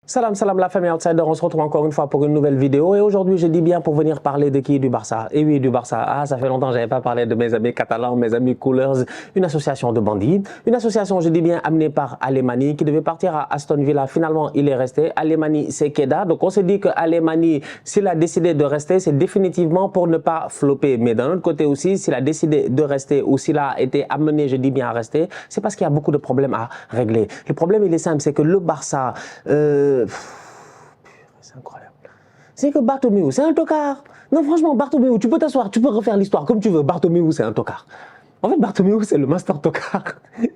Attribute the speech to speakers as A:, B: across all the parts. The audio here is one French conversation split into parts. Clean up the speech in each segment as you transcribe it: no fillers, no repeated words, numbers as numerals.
A: Salam salam la famille Outsider, on se retrouve encore une fois pour une nouvelle vidéo et aujourd'hui je dis bien pour venir parler de qui? Du Barça. Et oui, du Barça. Ah, ça fait longtemps que j'avais pas parlé de mes amis catalans, mes amis Coolers, une association de bandits, une association je dis bien amenée par Alemany qui devait partir à Aston Villa. Finalement il est resté. Alemany c'est Keda, donc on s'est dit que Alemany s'il a décidé de rester c'est définitivement pour ne pas flopper. Mais d'un autre côté aussi s'il a décidé de rester ou s'il a été amené je dis bien à rester, c'est parce qu'il y a beaucoup de problèmes à régler. Le problème il est simple, c'est que le Barça c'est incroyable. C'est que Bartomeu, c'est un tocard. Non, franchement, Bartomeu, tu peux t'asseoir, tu peux refaire l'histoire comme tu veux. Bartomeu, c'est un tocard. En fait, Bartomeu, c'est le master tocard.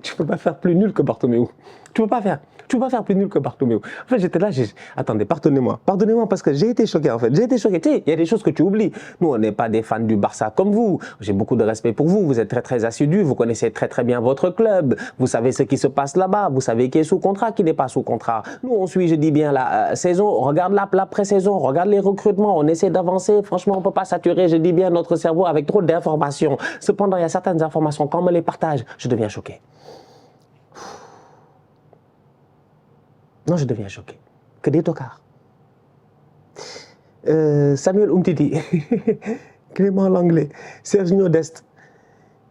A: Tu peux pas faire plus nul que Bartomeu. Tu peux pas faire. Tu peux pas faire plus nul que Bartomeu. En fait, j'étais là, attendez, pardonnez-moi. Pardonnez-moi parce que j'ai été choqué, en fait. J'ai été choqué. Tu sais, il y a des choses que tu oublies. Nous, on n'est pas des fans du Barça comme vous. J'ai beaucoup de respect pour vous. Vous êtes très, très assidus. Vous connaissez très, très bien votre club. Vous savez ce qui se passe là-bas. Vous savez qui est sous contrat, qui n'est pas sous contrat. Nous, on suit, je dis bien, la saison. On regarde la pré-saison. On regarde les recrutements. On essaie d'avancer. Franchement, on peut pas saturer, je dis bien, notre cerveau avec trop d'informations. Cependant, il y a certaines informations. Quand on me les partage, je deviens choqué. Non, je deviens choqué. Que des tocards. Samuel Umtiti, Clément Langlais, Serginho Dest.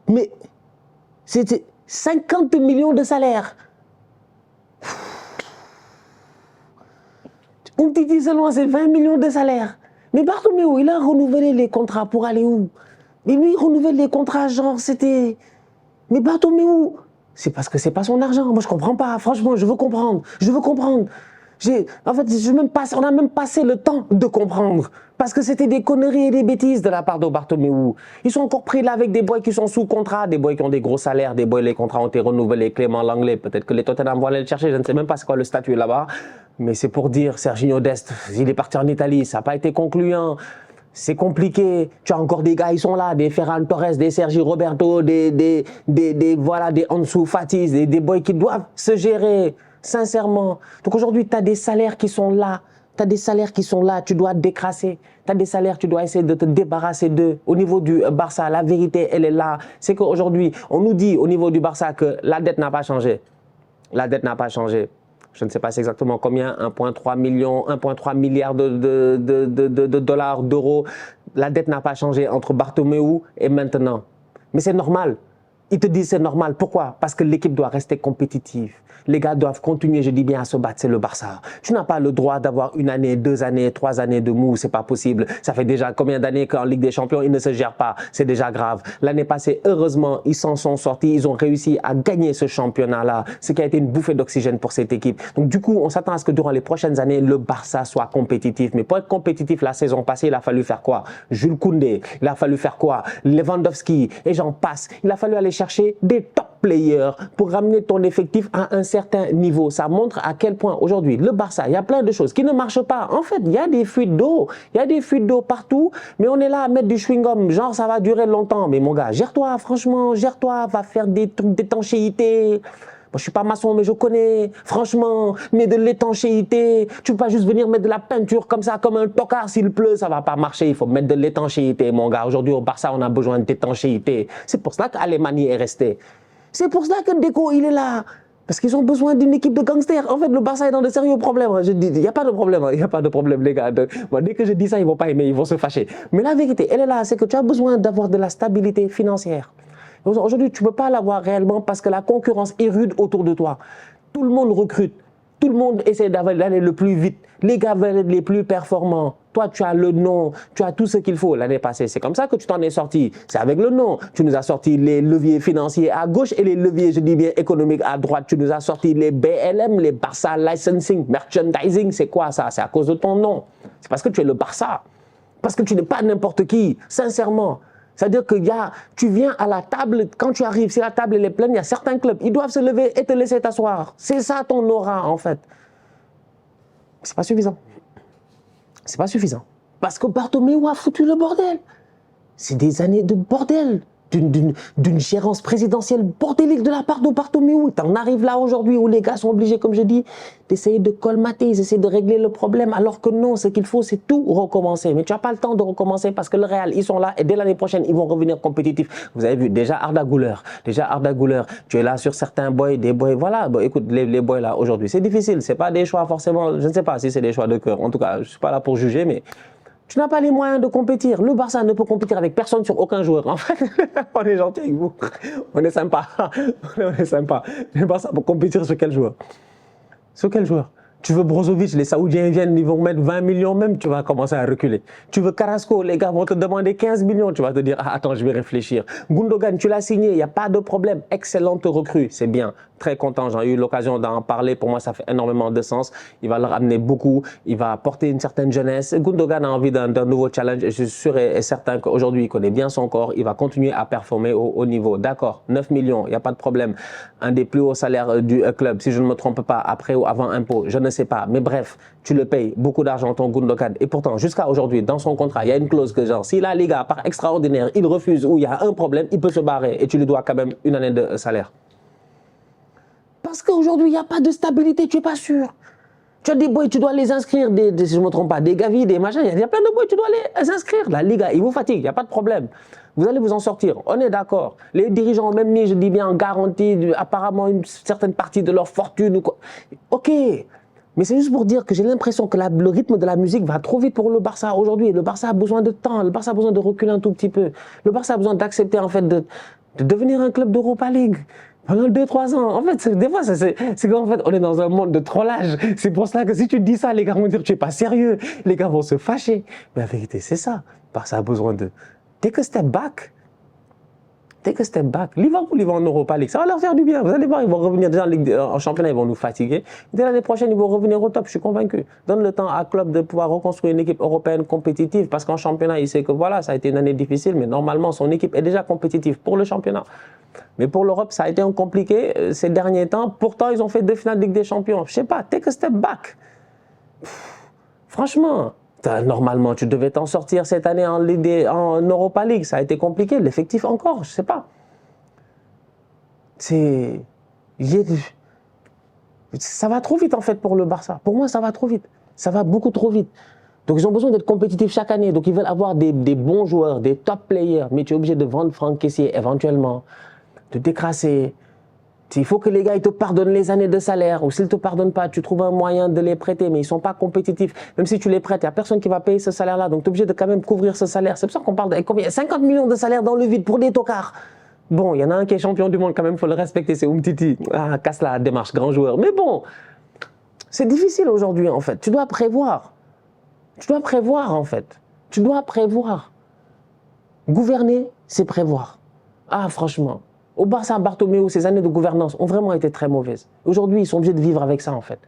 A: Mais c'était 50 millions de salaire. Umtiti seulement, c'est 20 millions de salaire. Mais Bartomeu, il a renouvelé les contrats pour aller où? Mais lui, il renouvelle les contrats, genre, c'était... Mais Bartomeu, c'est parce que c'est pas son argent. Moi, je comprends pas. Franchement, je veux comprendre. Je veux comprendre. En fait, on a même passé le temps de comprendre. Parce que c'était des conneries et des bêtises de la part de Bartomeu. Ils sont encore pris là avec des boys qui sont sous contrat, des boys qui ont des gros salaires, des boys, les contrats ont été renouvelés. Clément Langlais, peut-être que les Tottenham vont aller le chercher. Je ne sais même pas c'est quoi le statut là-bas. Mais c'est pour dire, Serginho Dest, il est parti en Italie. Ça n'a pas été concluant. C'est compliqué. Tu as encore des gars, ils sont là, des Ferran Torres, des Sergi Roberto, des Ansu Fati, des boys qui doivent se gérer, sincèrement. Donc aujourd'hui, tu as des salaires qui sont là. Tu as des salaires qui sont là, tu dois décrasser. Tu as des salaires, tu dois essayer de te débarrasser d'eux. Au niveau du Barça, la vérité, elle est là. C'est qu'aujourd'hui, on nous dit au niveau du Barça que la dette n'a pas changé. La dette n'a pas changé. Je ne sais pas exactement combien, 1,3 milliard de dollars, d'euros. La dette n'a pas changé entre Bartomeu et maintenant. Mais c'est normal. Ils te disent c'est normal. Pourquoi? Parce que l'équipe doit rester compétitive. Les gars doivent continuer, je dis bien, à se battre. C'est le Barça. Tu n'as pas le droit d'avoir 1 année, 2 années, 3 années de mou. C'est pas possible. Ça fait déjà combien d'années qu'en Ligue des Champions, ils ne se gèrent pas. C'est déjà grave. L'année passée, heureusement, ils s'en sont sortis. Ils ont réussi à gagner ce championnat-là. Ce qui a été une bouffée d'oxygène pour cette équipe. Donc du coup, on s'attend à ce que durant les prochaines années, le Barça soit compétitif. Mais pour être compétitif la saison passée, il a fallu faire quoi? Jules Koundé. Il a fallu faire quoi? Lewandowski. Et j'en passe. Il a fallu aller chercher des top players pour ramener ton effectif à un certain niveau. Ça montre à quel point aujourd'hui, le Barça, il y a plein de choses qui ne marchent pas. En fait, il y a des fuites d'eau. Il y a des fuites d'eau partout, mais on est là à mettre du chewing-gum. Genre, ça va durer longtemps. Mais mon gars, gère-toi, franchement, gère-toi, va faire des trucs d'étanchéité. Moi, je suis pas maçon, mais je connais, franchement, mais de l'étanchéité. Tu peux pas juste venir mettre de la peinture comme ça, comme un tocard, s'il pleut, ça va pas marcher. Il faut mettre de l'étanchéité, mon gars. Aujourd'hui, au Barça, on a besoin d'étanchéité. C'est pour cela qu'Alemany est resté. C'est pour cela que Deco, il est là. Parce qu'ils ont besoin d'une équipe de gangsters. En fait, le Barça est dans de sérieux problèmes. Je dis, il n'y a pas de problème. Il n'y a pas de problème, les gars. Moi, dès que je dis ça, ils ne vont pas aimer, ils vont se fâcher. Mais la vérité, elle est là. C'est que tu as besoin d'avoir de la stabilité financière. Aujourd'hui, tu ne peux pas l'avoir réellement parce que la concurrence est rude autour de toi. Tout le monde recrute. Tout le monde essaie d'aller le plus vite. Les gars veulent être les plus performants. Toi, tu as le nom, tu as tout ce qu'il faut. L'année passée, c'est comme ça que tu t'en es sorti. C'est avec le nom. Tu nous as sorti les leviers financiers à gauche et les leviers, je dis bien, économiques à droite. Tu nous as sorti les BLM, les Barça Licensing, Merchandising. C'est quoi ça? C'est à cause de ton nom. C'est parce que tu es le Barça. Parce que tu n'es pas n'importe qui, sincèrement. C'est-à-dire que tu viens à la table, quand tu arrives, si la table elle est pleine, il y a certains clubs, ils doivent se lever et te laisser t'asseoir. C'est ça ton aura, en fait. C'est pas suffisant. C'est pas suffisant. Parce que Bartomeu a foutu le bordel. C'est des années de bordel. d'une gérance présidentielle bordélique de la part de Bartomeu. T'en arrives là aujourd'hui où les gars sont obligés, comme je dis, d'essayer de colmater, ils essaient de régler le problème, alors que non, ce qu'il faut, c'est tout recommencer. Mais tu n'as pas le temps de recommencer parce que le Real, ils sont là et dès l'année prochaine, ils vont revenir compétitifs. Vous avez vu, déjà Arda Güler, tu es là sur certains boys, des boys, voilà, bon, écoute, les boys là aujourd'hui, c'est difficile, c'est pas des choix forcément, je ne sais pas si c'est des choix de cœur, en tout cas, je suis pas là pour juger, mais tu n'as pas les moyens de compétir. Le Barça ne peut compétir avec personne sur aucun joueur. En fait, on est gentil avec vous. On est sympa. On est sympa. Le Barça peut compétir sur quel joueur? Sur quel joueur? Tu veux Brozovic, les Saoudiens viennent, ils vont mettre 20 millions même, tu vas commencer à reculer. Tu veux Carrasco, les gars vont te demander 15 millions, tu vas te dire, ah, attends, je vais réfléchir. Gundogan, tu l'as signé, il n'y a pas de problème. Excellente recrue, c'est bien. Très content, j'ai eu l'occasion d'en parler. Pour moi, ça fait énormément de sens. Il va leur amener beaucoup, il va apporter une certaine jeunesse. Gundogan a envie d'un nouveau challenge et je suis sûr et certain qu'aujourd'hui, il connaît bien son corps. Il va continuer à performer au haut niveau. D'accord, 9 millions, il n'y a pas de problème. Un des plus hauts salaires du club, si je ne me trompe pas, après ou avant impôt, je ne sais pas. Mais bref, tu le payes beaucoup d'argent, ton Gundogan. Et pourtant, jusqu'à aujourd'hui, dans son contrat, il y a une clause que genre, si la Liga, par extraordinaire, il refuse ou il y a un problème, il peut se barrer et tu lui dois quand même une année de salaire. Parce qu'aujourd'hui, il n'y a pas de stabilité, tu n'es pas sûr. Tu as des boys, tu dois les inscrire, si je ne me trompe pas, des Gavi, des machins, il y a plein de boys, tu dois les inscrire. La Liga, ils vous fatiguent, il n'y a pas de problème. Vous allez vous en sortir, on est d'accord. Les dirigeants ont même mis, je dis bien, en garantie, apparemment, une certaine partie de leur fortune ou quoi. Ok, mais c'est juste pour dire que j'ai l'impression que le rythme de la musique va trop vite pour le Barça aujourd'hui. Le Barça a besoin de temps, le Barça a besoin de reculer un tout petit peu. Le Barça a besoin d'accepter en fait de devenir un club d'Europa League. Pendant 2-3 ans. En fait, des fois, c'est qu'en fait, on est dans un monde de trollage. C'est pour ça que si tu dis ça, les gars vont dire tu n'es pas sérieux. Les gars vont se fâcher. Mais la vérité, c'est ça. Parce que ça a besoin de take a step back. Take a step back. Liverpool, ils vont en Europa League. Ça va leur faire du bien. Vous allez voir, ils vont revenir déjà en championnat, ils vont nous fatiguer. Dès l'année prochaine, ils vont revenir au top. Je suis convaincu. Donne le temps à Klopp de pouvoir reconstruire une équipe européenne compétitive. Parce qu'en championnat, il sait que voilà, ça a été une année difficile. Mais normalement, son équipe est déjà compétitive pour le championnat. Mais pour l'Europe, ça a été compliqué ces derniers temps. Pourtant, ils ont fait 2 finales de Ligue des Champions. Je sais pas, take a step back. Franchement, normalement, tu devais t'en sortir cette année en Europa League. Ça a été compliqué. L'effectif encore, je sais pas. Ça va trop vite en fait pour le Barça. Pour moi, ça va trop vite. Ça va beaucoup trop vite. Donc, ils ont besoin d'être compétitifs chaque année. Donc, ils veulent avoir des bons joueurs, des top players. Mais tu es obligé de vendre Franck Kessié éventuellement, de décrasser. Il faut que les gars ils te pardonnent les années de salaire. Ou s'ils ne te pardonnent pas, tu trouves un moyen de les prêter. Mais ils ne sont pas compétitifs. Même si tu les prêtes, il n'y a personne qui va payer ce salaire-là. Donc, tu es obligé de quand même couvrir ce salaire. C'est pour ça qu'on parle de combien 50 millions de salaires dans le vide pour des tocards. Bon, il y en a un qui est champion du monde quand même, il faut le respecter. C'est Umtiti. Ah, casse la démarche, grand joueur. Mais bon, c'est difficile aujourd'hui en fait. Tu dois prévoir. Tu dois prévoir en fait. Tu dois prévoir. Gouverner, c'est prévoir. Ah franchement, au Barça, Bartomeu, ces années de gouvernance ont vraiment été très mauvaises. Aujourd'hui, ils sont obligés de vivre avec ça en fait.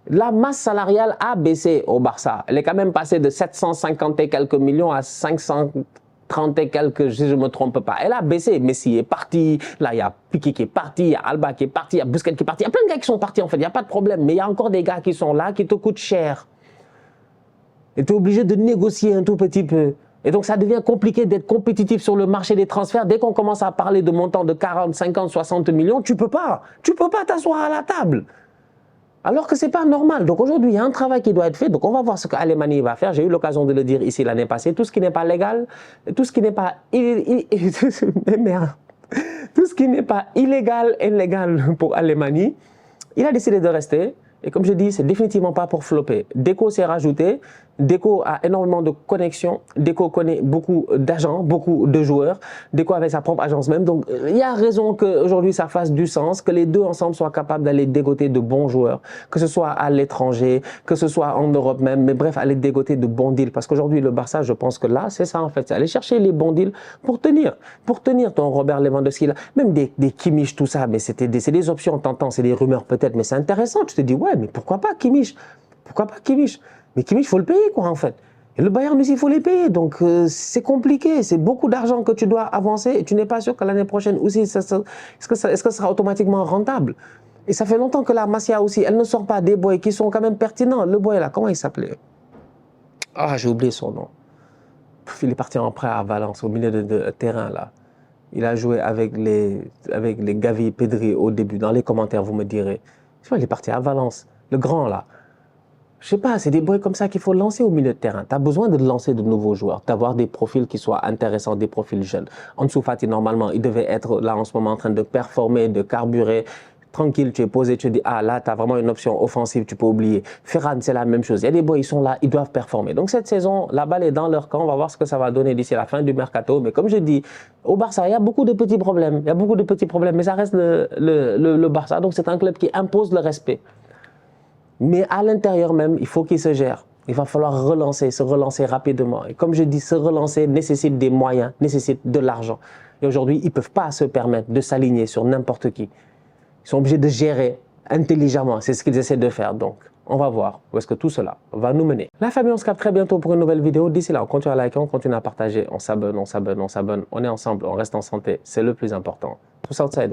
A: La masse salariale a baissé au Barça. Elle est quand même passée de 750 et quelques millions à 530 et quelques, si je ne me trompe pas. Elle a baissé. Messi est parti. Là, il y a Piqué qui est parti. Il y a Alba qui est parti. Il y a Busquets qui est parti. Il y a plein de gars qui sont partis en fait. Il n'y a pas de problème. Mais il y a encore des gars qui sont là qui te coûtent cher. Et tu es obligé de négocier un tout petit peu. Et donc, ça devient compliqué d'être compétitif sur le marché des transferts. Dès qu'on commence à parler de montants de 40, 50, 60 millions, tu peux pas. Tu peux pas t'asseoir à la table. Alors que ce n'est pas normal. Donc aujourd'hui, il y a un travail qui doit être fait. Donc on va voir ce qu'Alemany va faire. J'ai eu l'occasion de le dire ici l'année passée. Tout ce qui n'est pas légal, tout ce qui n'est pas... tout ce qui n'est pas illégal est légal pour Alemany. Il a décidé de rester. Et comme je dis, c'est définitivement pas pour flopper. Deco s'est rajouté. Deco a énormément de connexions. Deco connaît beaucoup d'agents, beaucoup de joueurs. Deco avait sa propre agence même. Donc, il y a raison qu'aujourd'hui, ça fasse du sens, que les deux ensemble soient capables d'aller dégoter de bons joueurs, que ce soit à l'étranger, que ce soit en Europe même. Mais bref, aller dégoter de bons deals. Parce qu'aujourd'hui, le Barça, je pense que là, c'est ça en fait. C'est aller chercher les bons deals pour tenir. Pour tenir ton Robert Lewandowski là. Même des Kimmich, tout ça. Mais c'est des options, t'entends, c'est des rumeurs peut-être. Mais c'est intéressant. Tu te dis, ouais, mais pourquoi pas Kimmich? Pourquoi pas Kimmich? Mais Kimmich, il faut le payer, quoi, en fait. Et le Bayern aussi, il faut les payer. Donc, c'est compliqué. C'est beaucoup d'argent que tu dois avancer et tu n'es pas sûr que l'année prochaine aussi, est-ce que ça sera automatiquement rentable? Et ça fait longtemps que la Masia aussi, elle ne sort pas des boys qui sont quand même pertinents. Le boy là, comment il s'appelait? Ah, j'ai oublié son nom. Il est parti en prêt à Valence, au milieu de terrain, là. Il a joué avec les Gavi, Pedri au début. Dans les commentaires, vous me direz. Je sais pas, il est parti à Valence. Le grand, là. Je sais pas, c'est des boys comme ça qu'il faut lancer au milieu de terrain. Tu as besoin de lancer de nouveaux joueurs, d'avoir des profils qui soient intéressants, des profils jeunes. Ansu Fati, normalement, il devait être là en ce moment en train de performer, de carburer. Tranquille, tu es posé, tu te dis, ah là, tu as vraiment une option offensive, tu peux oublier. Ferran, c'est la même chose. Il y a des boys, ils sont là, ils doivent performer. Donc cette saison, la balle est dans leur camp. On va voir ce que ça va donner d'ici la fin du mercato. Mais comme je dis, au Barça, il y a beaucoup de petits problèmes. Il y a beaucoup de petits problèmes, mais ça reste le Barça. Donc c'est un club qui impose le respect. Mais à l'intérieur même, il faut qu'il se gère. Il va falloir se relancer rapidement. Et comme je dis, se relancer nécessite des moyens, nécessite de l'argent. Et aujourd'hui, ils ne peuvent pas se permettre de s'aligner sur n'importe qui. Ils sont obligés de gérer intelligemment. C'est ce qu'ils essaient de faire. Donc, on va voir où est-ce que tout cela va nous mener. La famille, on se capte très bientôt pour une nouvelle vidéo. D'ici là, on continue à liker, on continue à partager. On s'abonne, on s'abonne, on s'abonne. On est ensemble, on reste en santé. C'est le plus important. Tous outsiders.